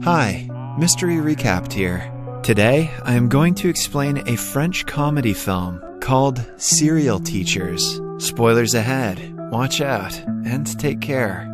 Hi, Mystery Recapped here. Today, I am going to explain a French comedy film called Serial Teachers. Spoilers ahead, watch out, and take care.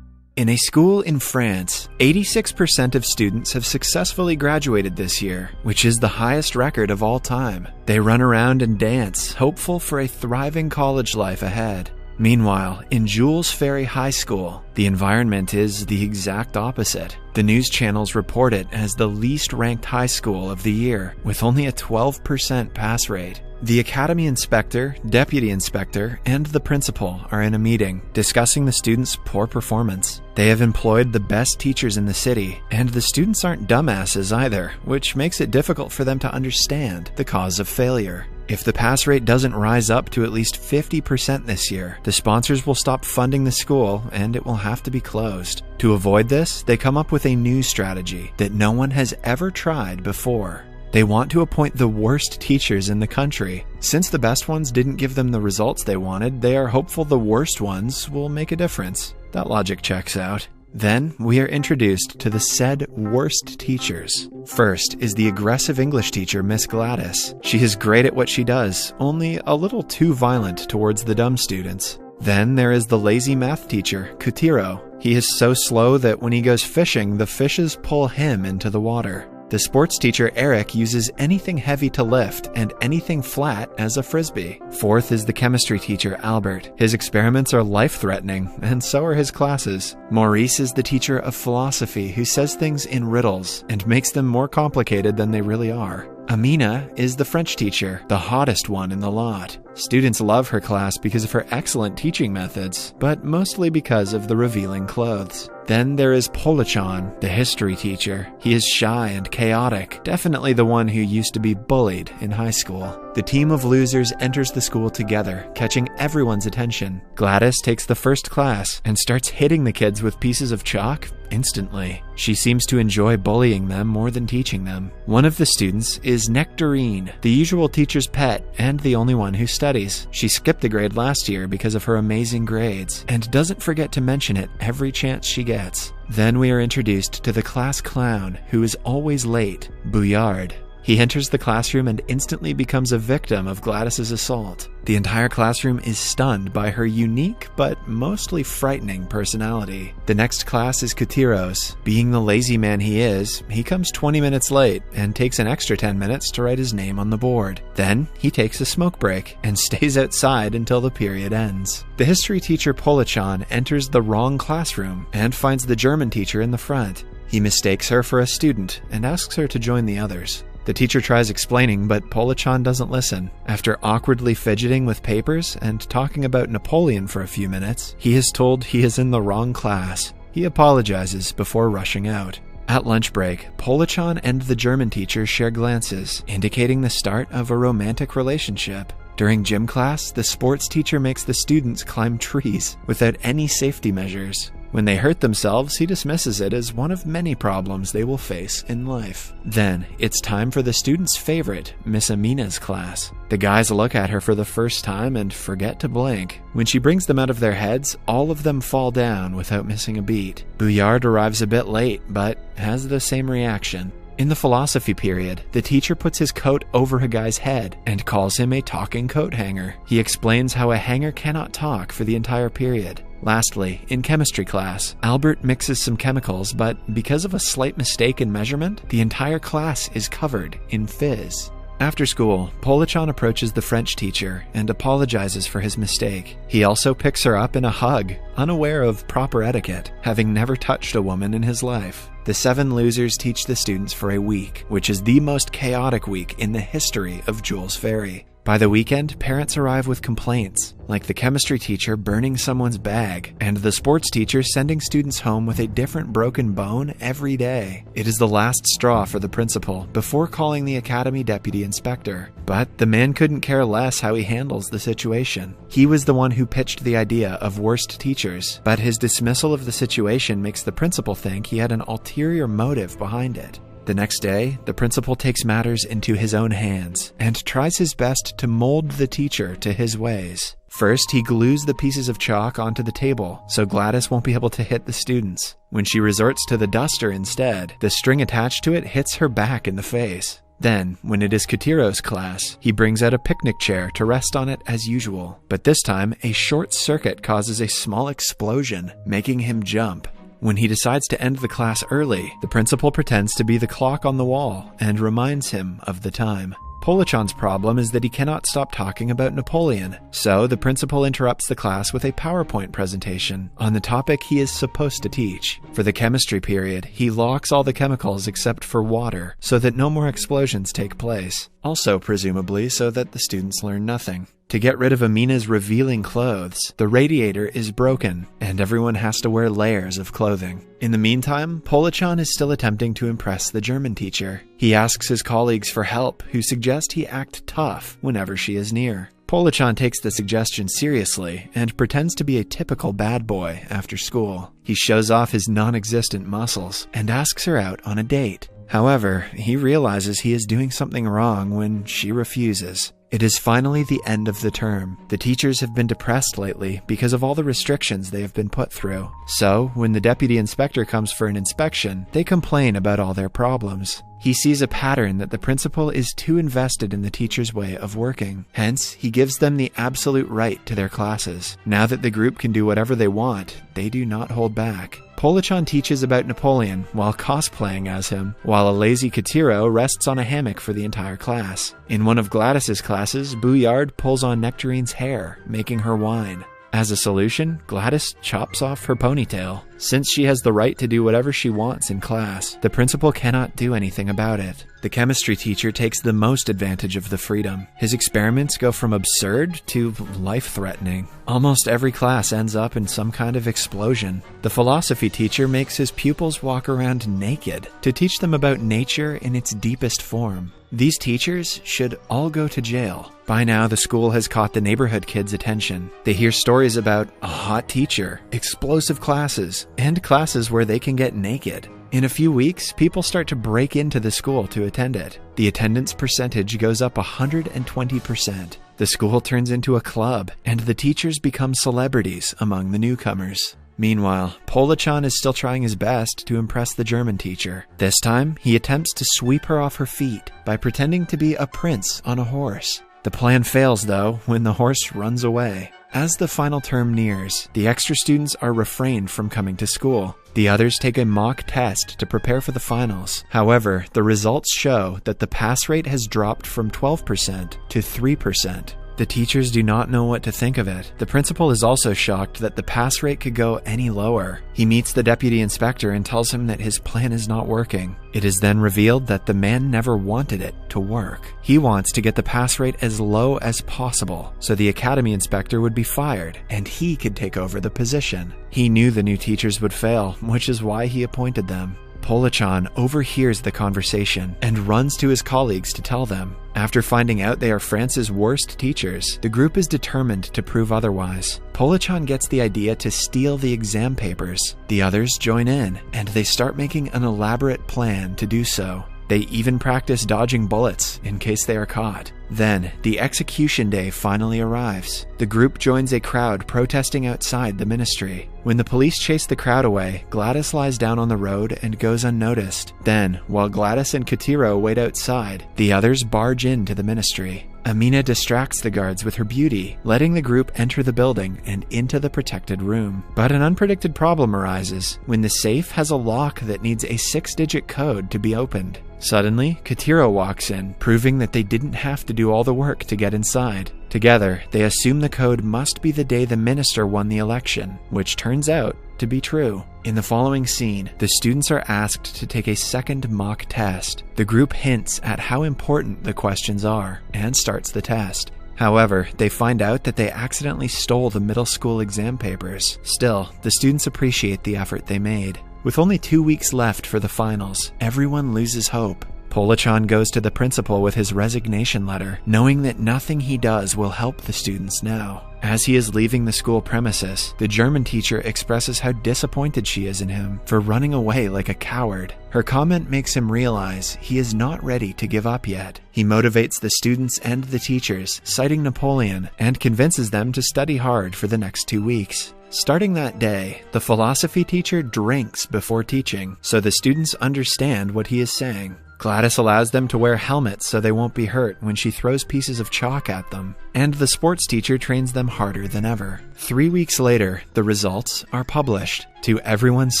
In a school in France, 86% of students have successfully graduated this year, which is the highest record of all time. They run around and dance, hopeful for a thriving college life ahead. Meanwhile, in Jules Ferry High School, the environment is the exact opposite. The news channels report it as the least ranked high school of the year, with only a 12% pass rate. The academy inspector, deputy inspector, and the principal are in a meeting, discussing the students' poor performance. They have employed the best teachers in the city, and the students aren't dumbasses either, which makes it difficult for them to understand the cause of failure. If the pass rate doesn't rise up to at least 50% this year, the sponsors will stop funding the school and it will have to be closed. To avoid this, they come up with a new strategy that no one has ever tried before. They want to appoint the worst teachers in the country. Since the best ones didn't give them the results they wanted, they are hopeful the worst ones will make a difference. That logic checks out. Then, we are introduced to the said worst teachers. First is the aggressive English teacher, Miss Gladys. She is great at what she does, only a little too violent towards the dumb students. Then there is the lazy math teacher, Kutiro. He is so slow that when he goes fishing, the fishes pull him into the water. The sports teacher, Eric, uses anything heavy to lift and anything flat as a frisbee. Fourth is the chemistry teacher, Albert. His experiments are life-threatening, and so are his classes. Maurice is the teacher of philosophy who says things in riddles and makes them more complicated than they really are. Amina is the French teacher, the hottest one in the lot. Students love her class because of her excellent teaching methods, but mostly because of the revealing clothes. Then there is Polachan, the history teacher. He is shy and chaotic, definitely the one who used to be bullied in high school. The team of losers enters the school together, catching everyone's attention. Gladys takes the first class and starts hitting the kids with pieces of chalk instantly. She seems to enjoy bullying them more than teaching them. One of the students is Nectarine, the usual teacher's pet and the only one who studies. She skipped a grade last year because of her amazing grades and doesn't forget to mention it every chance she gets. Then we are introduced to the class clown who is always late, Bouillard. He enters the classroom and instantly becomes a victim of Gladys's assault. The entire classroom is stunned by her unique but mostly frightening personality. The next class is Kutiros. Being the lazy man he is, he comes 20 minutes late and takes an extra 10 minutes to write his name on the board. Then he takes a smoke break and stays outside until the period ends. The history teacher Polachan enters the wrong classroom and finds the German teacher in the front. He mistakes her for a student and asks her to join the others. The teacher tries explaining, but Polachan doesn't listen. After awkwardly fidgeting with papers and talking about Napoleon for a few minutes, he is told he is in the wrong class. He apologizes before rushing out. At lunch break, Polachan and the German teacher share glances, indicating the start of a romantic relationship. During gym class, the sports teacher makes the students climb trees without any safety measures. When they hurt themselves, he dismisses it as one of many problems they will face in life. Then, it's time for the students' favorite, Miss Amina's class. The guys look at her for the first time and forget to blink. When she brings them out of their heads, all of them fall down without missing a beat. Bouillard arrives a bit late, but has the same reaction. In the philosophy period, the teacher puts his coat over a guy's head and calls him a talking coat hanger. He explains how a hanger cannot talk for the entire period. Lastly, in chemistry class, Albert mixes some chemicals, but because of a slight mistake in measurement, the entire class is covered in fizz. After school, Polachan approaches the French teacher and apologizes for his mistake. He also picks her up in a hug, unaware of proper etiquette, having never touched a woman in his life. The 7 losers teach the students for a week, which is the most chaotic week in the history of Jules Ferry. By the weekend, parents arrive with complaints, like the chemistry teacher burning someone's bag, and the sports teacher sending students home with a different broken bone every day. It is the last straw for the principal, before calling the academy deputy inspector. But the man couldn't care less how he handles the situation. He was the one who pitched the idea of worst teachers, but his dismissal of the situation makes the principal think he had an ulterior motive behind it. The next day, the principal takes matters into his own hands and tries his best to mold the teacher to his ways. First, he glues the pieces of chalk onto the table so Gladys won't be able to hit the students. When she resorts to the duster instead, the string attached to it hits her back in the face. Then, when it is Katiro's class, he brings out a picnic chair to rest on it as usual. But this time, a short circuit causes a small explosion, making him jump. When he decides to end the class early, the principal pretends to be the clock on the wall and reminds him of the time. Polachan's problem is that he cannot stop talking about Napoleon, so the principal interrupts the class with a PowerPoint presentation on the topic he is supposed to teach. For the chemistry period, he locks all the chemicals except for water so that no more explosions take place, also presumably so that the students learn nothing. To get rid of Amina's revealing clothes, the radiator is broken, and everyone has to wear layers of clothing. In the meantime, Polachan is still attempting to impress the German teacher. He asks his colleagues for help, who suggest he act tough whenever she is near. Polachan takes the suggestion seriously and pretends to be a typical bad boy after school. He shows off his non-existent muscles and asks her out on a date. However, he realizes he is doing something wrong when she refuses. It is finally the end of the term. The teachers have been depressed lately because of all the restrictions they have been put through. So, when the deputy inspector comes for an inspection, they complain about all their problems. He sees a pattern that the principal is too invested in the teacher's way of working. Hence, he gives them the absolute right to their classes. Now that the group can do whatever they want, they do not hold back. Polachan teaches about Napoleon while cosplaying as him, while a lazy Katiro rests on a hammock for the entire class. In one of Gladys's classes, Bouillard pulls on Nectarine's hair, making her whine. As a solution, Gladys chops off her ponytail. Since she has the right to do whatever she wants in class, the principal cannot do anything about it. The chemistry teacher takes the most advantage of the freedom. His experiments go from absurd to life-threatening. Almost every class ends up in some kind of explosion. The philosophy teacher makes his pupils walk around naked to teach them about nature in its deepest form. These teachers should all go to jail. By now, the school has caught the neighborhood kids' attention. They hear stories about a hot teacher, explosive classes, and classes where they can get naked. In a few weeks, people start to break into the school to attend it. The attendance percentage goes up 120%. The school turns into a club, and the teachers become celebrities among the newcomers. Meanwhile, Polachan is still trying his best to impress the German teacher. This time, he attempts to sweep her off her feet by pretending to be a prince on a horse. The plan fails, though, when the horse runs away. As the final term nears, the extra students are refrained from coming to school. The others take a mock test to prepare for the finals. However, the results show that the pass rate has dropped from 12% to 3%. The teachers do not know what to think of it. The principal is also shocked that the pass rate could go any lower. He meets the deputy inspector and tells him that his plan is not working. It is then revealed that the man never wanted it to work. He wants to get the pass rate as low as possible, so the academy inspector would be fired, and he could take over the position. He knew the new teachers would fail, which is why he appointed them. Polachan overhears the conversation and runs to his colleagues to tell them. After finding out they are France's worst teachers, the group is determined to prove otherwise. Polachan gets the idea to steal the exam papers. The others join in, and they start making an elaborate plan to do so. They even practice dodging bullets in case they are caught. Then, the execution day finally arrives. The group joins a crowd protesting outside the ministry. When the police chase the crowd away, Gladys lies down on the road and goes unnoticed. Then, while Gladys and Katiro wait outside, the others barge into the ministry. Amina distracts the guards with her beauty, letting the group enter the building and into the protected room. But an unpredicted problem arises when the safe has a lock that needs a 6-digit code to be opened. Suddenly, Katiro walks in, proving that they didn't have to do all the work to get inside. Together, they assume the code must be the day the minister won the election, which turns out to be true. In the following scene, the students are asked to take a second mock test. The group hints at how important the questions are and starts the test. However, they find out that they accidentally stole the middle school exam papers. Still, the students appreciate the effort they made. With only 2 weeks left for the finals, everyone loses hope. Polachan goes to the principal with his resignation letter, knowing that nothing he does will help the students now. As he is leaving the school premises, the German teacher expresses how disappointed she is in him for running away like a coward. Her comment makes him realize he is not ready to give up yet. He motivates the students and the teachers, citing Napoleon, and convinces them to study hard for the next 2 weeks. Starting that day, the philosophy teacher drinks before teaching, so the students understand what he is saying. Gladys allows them to wear helmets so they won't be hurt when she throws pieces of chalk at them, and the sports teacher trains them harder than ever. 3 weeks later, the results are published. To everyone's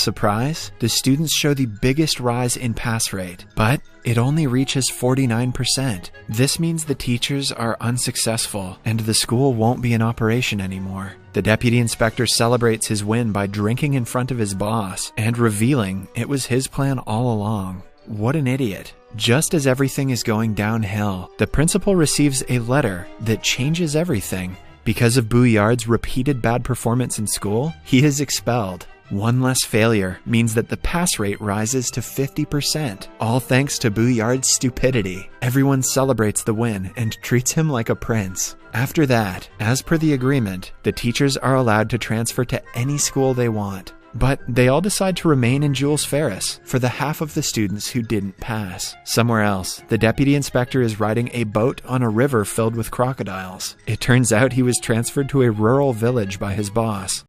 surprise, the students show the biggest rise in pass rate, but it only reaches 49%. This means the teachers are unsuccessful, and the school won't be in operation anymore. The deputy inspector celebrates his win by drinking in front of his boss and revealing it was his plan all along. What an idiot. Just as everything is going downhill, the principal receives a letter that changes everything. Because of Bouillard's repeated bad performance in school, he is expelled. One less failure means that the pass rate rises to 50%, all thanks to Bouillard's stupidity. Everyone celebrates the win and treats him like a prince. After that, as per the agreement, the teachers are allowed to transfer to any school they want. But they all decide to remain in Jules Ferris for the half of the students who didn't pass. Somewhere else, the deputy inspector is riding a boat on a river filled with crocodiles. It turns out he was transferred to a rural village by his boss.